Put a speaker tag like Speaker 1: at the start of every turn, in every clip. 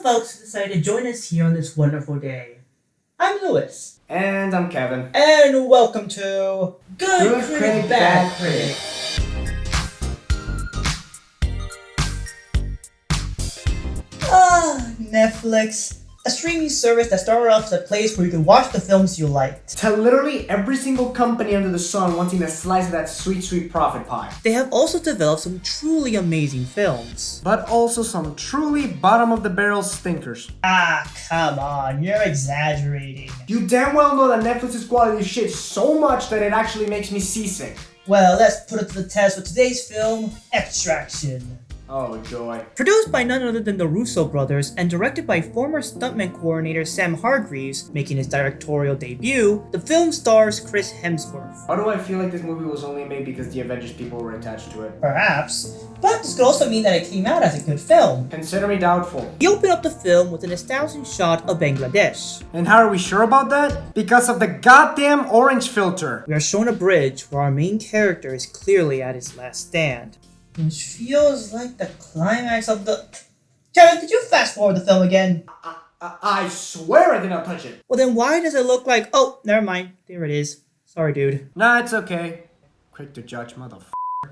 Speaker 1: folks who decided to join us here on this wonderful day. I'm Lewis.
Speaker 2: And I'm Kevin.
Speaker 1: And welcome to Good Critic, Bad Critic. Netflix. A streaming service that started off as a place where you can watch the films you liked.
Speaker 2: To literally every single company under the sun wanting a slice of that sweet, sweet profit pie.
Speaker 1: They have also developed some truly amazing films.
Speaker 2: But also some truly bottom-of-the-barrel stinkers.
Speaker 1: Ah, come on, you're exaggerating.
Speaker 2: You damn well know that Netflix is quality shit so much that it actually makes me seasick.
Speaker 1: Well, let's put it to the test with today's film, Extraction.
Speaker 2: Oh, joy.
Speaker 1: Produced by none other than the Russo brothers and directed by former stuntman coordinator Sam Hargreaves, making his directorial debut, the film stars Chris Hemsworth.
Speaker 2: Why do I feel like this movie was only made because the Avengers people were attached to it?
Speaker 1: Perhaps, but this could also mean that it came out as a good film.
Speaker 2: Consider me doubtful.
Speaker 1: We open up the film with an astounding shot of Bangladesh.
Speaker 2: And how are we sure about that? Because of the goddamn orange filter.
Speaker 1: We are shown a bridge where our main character is clearly at his last stand. Which feels like the climax of the... Kevin, could you fast forward the film again?
Speaker 2: I swear I did not touch it.
Speaker 1: Well then why does it look like... Oh, never mind. There it is. Sorry, dude.
Speaker 2: Nah, it's okay. Quick to judge, motherfucker.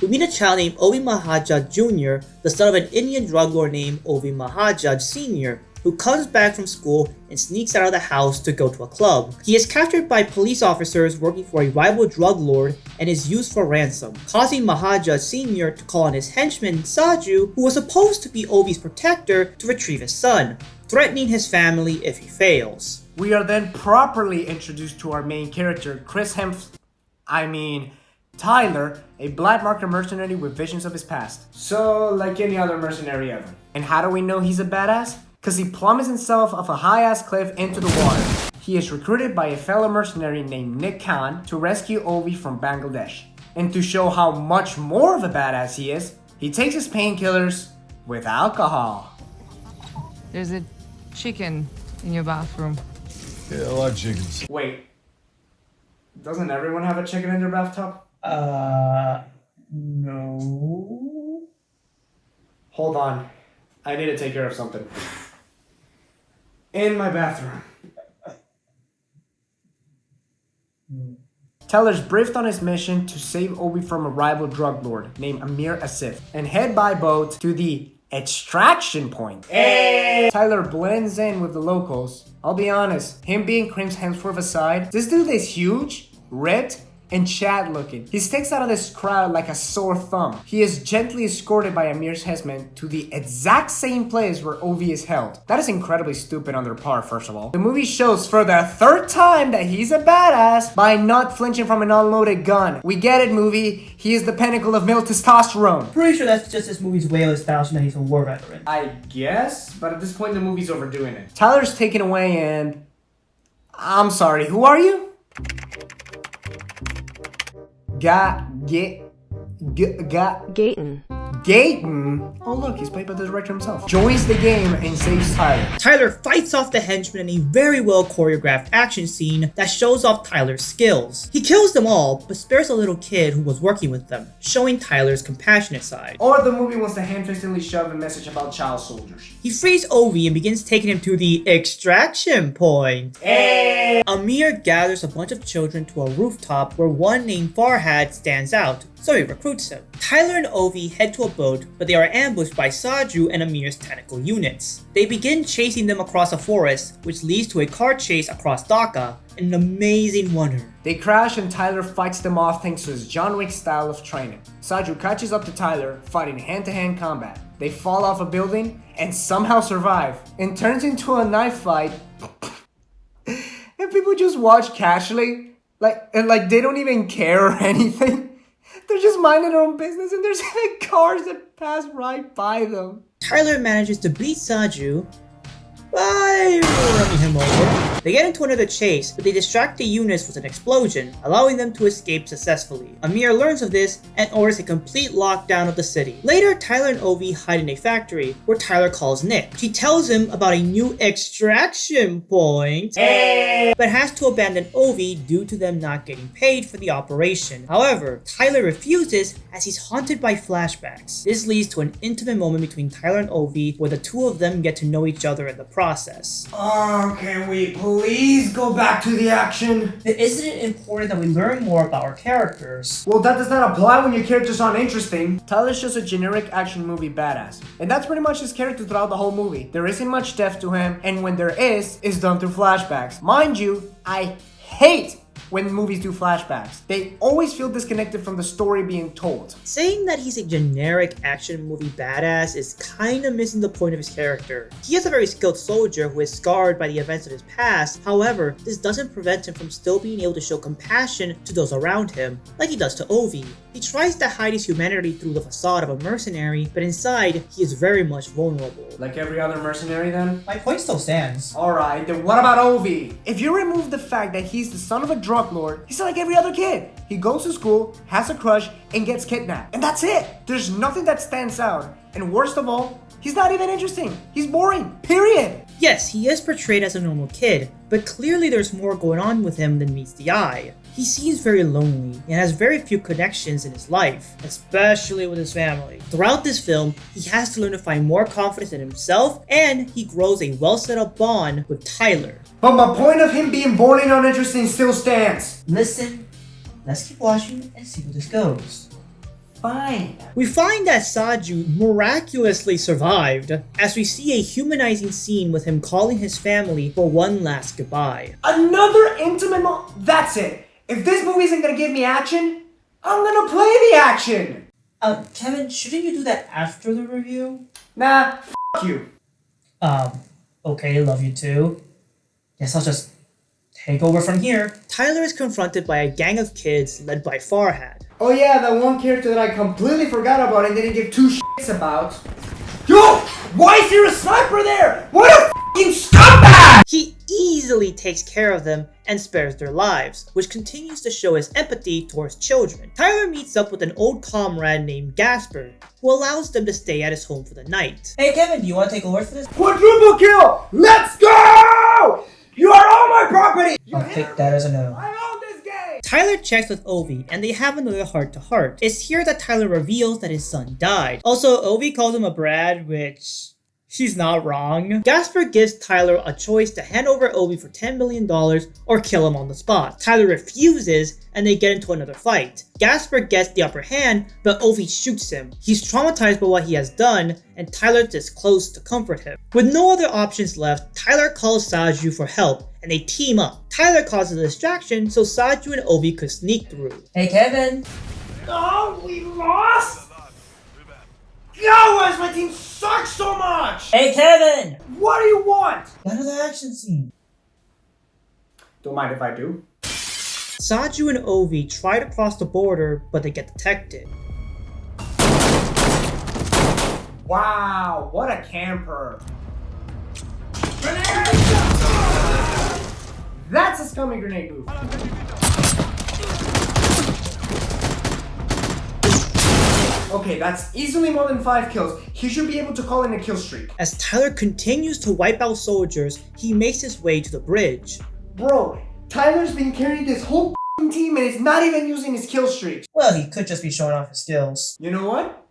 Speaker 1: We meet a child named Ovi Mahajaj Jr., the son of an Indian drug lord named Ovi Mahajaj Sr., who comes back from school and sneaks out of the house to go to a club. He is captured by police officers working for a rival drug lord and is used for ransom, causing Mahajaj Sr. to call on his henchman Saju, who was supposed to be Ovi's protector, to retrieve his son, threatening his family if he fails.
Speaker 2: We are then properly introduced to our main character, Tyler, a black market mercenary with visions of his past. So, like any other mercenary ever. And how do we know he's a badass? Because he plummets himself off a high-ass cliff into the water. He is recruited by a fellow mercenary named Nick Khan to rescue Ovi from Bangladesh. And to show how much more of a badass he is, he takes his painkillers with alcohol.
Speaker 3: There's a chicken in your bathroom.
Speaker 4: Yeah, a lot of chickens.
Speaker 2: Wait, doesn't everyone have a chicken in their bathtub?
Speaker 1: No.
Speaker 2: Hold on, I need to take care of something. In my bathroom. Tyler's briefed on his mission to save Ovi from a rival drug lord named Amir Asif and head by boat to the extraction point. Hey! Tyler blends in with the locals. I'll be honest, him being Chris Hemsworth aside, this dude is huge, ripped, and Chad looking. He sticks out of this crowd like a sore thumb. He is gently escorted by Amir's Henchmen to the exact same place where Ovi is held. That is incredibly stupid on their part, first of all. The movie shows for the third time that he's a badass by not flinching from an unloaded gun. We get it, movie. He is the pinnacle of male testosterone.
Speaker 1: Pretty sure that's just this movie's way of establishing that he's a war veteran.
Speaker 2: I guess, but at this point the movie's overdoing it. Tyler's taken away and... I'm sorry, who are you? Gayton? Oh look, he's played by the director himself. Joins the game and saves Tyler.
Speaker 1: Tyler fights off the henchmen in a very well choreographed action scene that shows off Tyler's skills. He kills them all, but spares a little kid who was working with them, showing Tyler's compassionate side.
Speaker 2: Or the movie wants to hand-fistedly shove a message about child soldiers.
Speaker 1: He frees Ovi and begins taking him to the extraction point.
Speaker 2: Hey!
Speaker 1: Amir gathers a bunch of children to a rooftop where one named Farhad stands out, so he recruits him. Tyler and Ovi head to a boat, but they are ambushed by Saju and Amir's tactical units. They begin chasing them across a forest, which leads to a car chase across Dhaka, an amazing wonder.
Speaker 2: They crash and Tyler fights them off thanks to his John Wick style of training. Saju catches up to Tyler, fighting hand-to-hand combat. They fall off a building and somehow survive, and turns into a knife fight. And people just watch casually, like they don't even care or anything. They're just minding their own business and there's even cars that pass right by them.
Speaker 1: Tyler manages to beat Saju, by running him over. They get into another chase, but they distract the units with an explosion, allowing them to escape successfully. Amir learns of this and orders a complete lockdown of the city. Later, Tyler and Ovi hide in a factory, where Tyler calls Nick. She tells him about a new extraction point, but has to abandon Ovi due to them not getting paid for the operation. However, Tyler refuses as he's haunted by flashbacks. This leads to an intimate moment between Tyler and Ovi, where the two of them get to know each other in the process.
Speaker 2: Can we please go back to the action?
Speaker 1: But isn't it important that we learn more about our characters?
Speaker 2: Well, that does not apply when your characters aren't interesting. Tyler's just a generic action movie badass. And that's pretty much his character throughout the whole movie. There isn't much depth to him, and when there is, it's done through flashbacks. Mind you, I hate when movies do flashbacks. They always feel disconnected from the story being told.
Speaker 1: Saying that he's a generic action movie badass is kinda missing the point of his character. He is a very skilled soldier who is scarred by the events of his past. However, this doesn't prevent him from still being able to show compassion to those around him, like he does to Ovi. He tries to hide his humanity through the facade of a mercenary, but inside, he is very much vulnerable.
Speaker 2: Like every other mercenary then?
Speaker 1: My point still stands.
Speaker 2: Alright, then what about Ovi? If you remove the fact that he's the son of a drug lord, he's like every other kid. He goes to school, has a crush, and gets kidnapped. And that's it! There's nothing that stands out. And worst of all, he's not even interesting. He's boring. Period.
Speaker 1: Yes, he is portrayed as a normal kid, but clearly there's more going on with him than meets the eye. He seems very lonely and has very few connections in his life, especially with his family. Throughout this film, he has to learn to find more confidence in himself, and he grows a well set up bond with Tyler.
Speaker 2: But my point of him being boring and uninteresting still stands.
Speaker 1: Listen, let's keep watching and see where this goes.
Speaker 2: Fine.
Speaker 1: We find that Saju miraculously survived, as we see a humanizing scene with him calling his family for one last goodbye.
Speaker 2: Another intimate That's it. If this movie isn't gonna give me action, I'm gonna play the action.
Speaker 1: Kevin, shouldn't you do that after the review?
Speaker 2: Nah, you.
Speaker 1: Okay, love you too. Guess I'll just take over from here. Tyler is confronted by a gang of kids led by Farhad.
Speaker 2: Oh yeah, that one character that I completely forgot about and didn't give two shits about. Yo! Why is there a sniper there? What a f***ing scumbag!
Speaker 1: He easily takes care of them and spares their lives, which continues to show his empathy towards children. Tyler meets up with an old comrade named Gasper, who allows them to stay at his home for the night. Hey Kevin, do you want to take over for this?
Speaker 2: Quadruple kill! Let's go! You are on my property!
Speaker 1: I'll take that as a no.
Speaker 2: I own this game!
Speaker 1: Tyler checks with Ovi, and they have another heart-to-heart. It's here that Tyler reveals that his son died. Also, Ovi calls him a Brad, which... she's not wrong. Gasper gives Tyler a choice to hand over Ovi for $10 million or kill him on the spot. Tyler refuses, and they get into another fight. Gasper gets the upper hand, but Ovi shoots him. He's traumatized by what he has done, and Tyler is close to comfort him. With no other options left, Tyler calls Saju for help, and they team up. Tyler causes a distraction so Saju and Ovi could sneak through. Hey Kevin!
Speaker 2: Oh, we lost? God, why does my team suck so much?
Speaker 1: Hey Kevin!
Speaker 2: What do you want?
Speaker 1: Another action scene.
Speaker 2: Don't mind if I do.
Speaker 1: Saju and Ovi try to cross the border, but they get detected.
Speaker 2: Wow, what a camper. That's a scummy grenade move. Okay, that's easily more than 5 kills. He should be able to call in a kill streak.
Speaker 1: As Tyler continues to wipe out soldiers, he makes his way to the bridge.
Speaker 2: Bro, Tyler's been carrying this whole team and is not even using his kill streaks.
Speaker 1: Well, he could just be showing off his skills.
Speaker 2: You know what?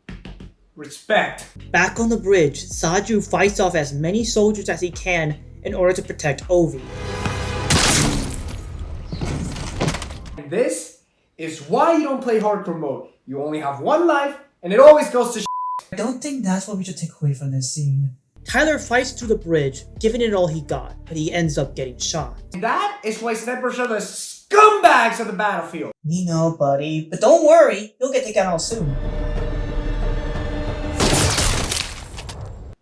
Speaker 2: Respect.
Speaker 1: Back on the bridge, Saju fights off as many soldiers as he can in order to protect Ovi.
Speaker 2: And this is why you don't play hardcore mode. You only have one life, and it always goes to
Speaker 1: I don't think that's what we should take away from this scene. Tyler fights through the bridge, giving it all he got, but he ends up getting shot.
Speaker 2: And that is why snipers are the scumbags of the battlefield.
Speaker 1: We know, buddy, but don't worry, you'll get taken out soon.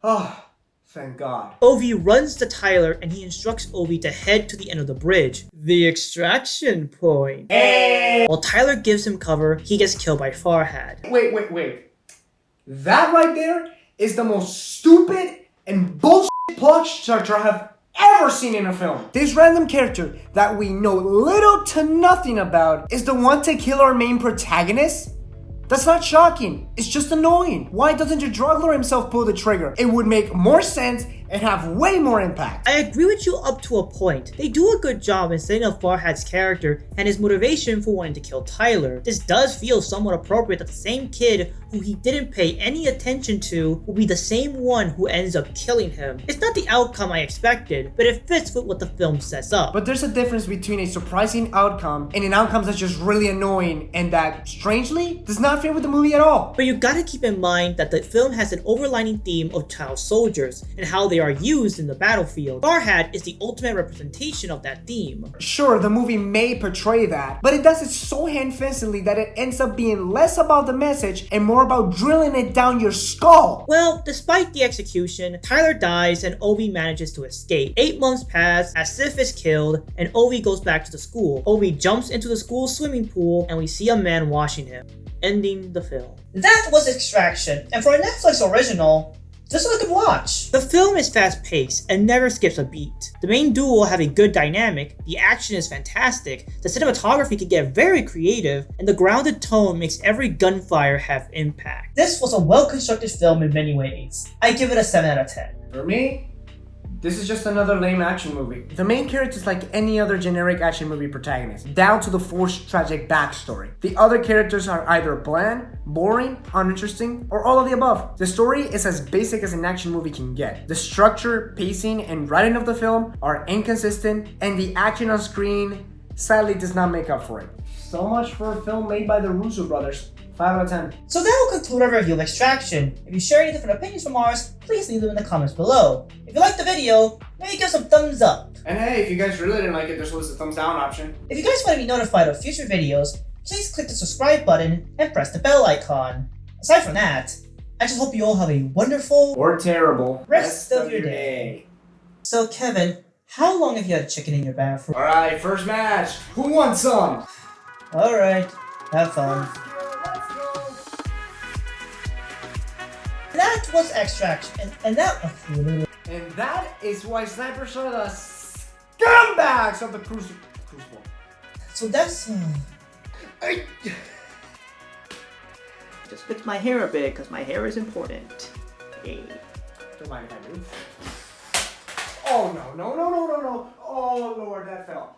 Speaker 2: Oh, thank God.
Speaker 1: Ovi runs to Tyler and he instructs Ovi to head to the end of the bridge, the extraction point.
Speaker 2: Hey.
Speaker 1: While Tyler gives him cover, he gets killed by Farhad.
Speaker 2: Wait. That right there is the most stupid and bullshit plot structure I have ever seen in a film. This random character that we know little to nothing about is the one to kill our main protagonist? That's not shocking, it's just annoying. Why doesn't the drug lord himself pull the trigger? It would make more sense and have way more impact.
Speaker 1: I agree with you up to a point. They do a good job in setting up Farhad's character and his motivation for wanting to kill Tyler. This does feel somewhat appropriate that the same kid who he didn't pay any attention to will be the same one who ends up killing him. It's not the outcome I expected, but it fits with what the film sets up.
Speaker 2: But there's a difference between a surprising outcome and an outcome that's just really annoying and that, strangely, does not fit with the movie at all.
Speaker 1: But you gotta keep in mind that the film has an overlining theme of child soldiers and how they are used in the battlefield. Farhad is the ultimate representation of that theme.
Speaker 2: Sure, the movie may portray that, but it does it so hand-fistedly that it ends up being less about the message and more about drilling it down your skull.
Speaker 1: Well, despite the execution, Tyler dies and Ovi manages to escape. 8 months pass, Asif is killed, and Ovi goes back to the school. Ovi jumps into the school's swimming pool and we see a man washing him, ending the film. That was Extraction, and for a Netflix original, this was a good watch. The film is fast-paced and never skips a beat. The main duo have a good dynamic, the action is fantastic, the cinematography can get very creative, and the grounded tone makes every gunfire have impact. This was a well-constructed film in many ways. I give it a 7 out of 10.
Speaker 2: For me, this is just another lame action movie. The main character is like any other generic action movie protagonist, down to the forced tragic backstory. The other characters are either bland, boring, uninteresting, or all of the above. The story is as basic as an action movie can get. The structure, pacing, and writing of the film are inconsistent, and the action on screen sadly does not make up for it. So much for a film made by the Russo brothers. 5 out of 10.
Speaker 1: So that will conclude our review of Extraction. If you share any different opinions from ours, please leave them in the comments below. If you liked the video, maybe give some thumbs up.
Speaker 2: And hey, if you guys really didn't like it, there's always the thumbs down option.
Speaker 1: If you guys want to be notified of future videos, please click the subscribe button and press the bell icon. Aside from that, I just hope you all have a wonderful
Speaker 2: or terrible
Speaker 1: rest of your day. So Kevin, how long have you had chicken in your bathroom?
Speaker 2: Alright, first match. Who wants some?
Speaker 1: Alright, have fun. That was Extraction, and
Speaker 2: that is why snipers are the scumbags of the crucible.
Speaker 1: So that's just fix my hair a bit, because my hair is important. Hey.
Speaker 2: Don't mind if I move. Oh no. Oh Lord, that fell.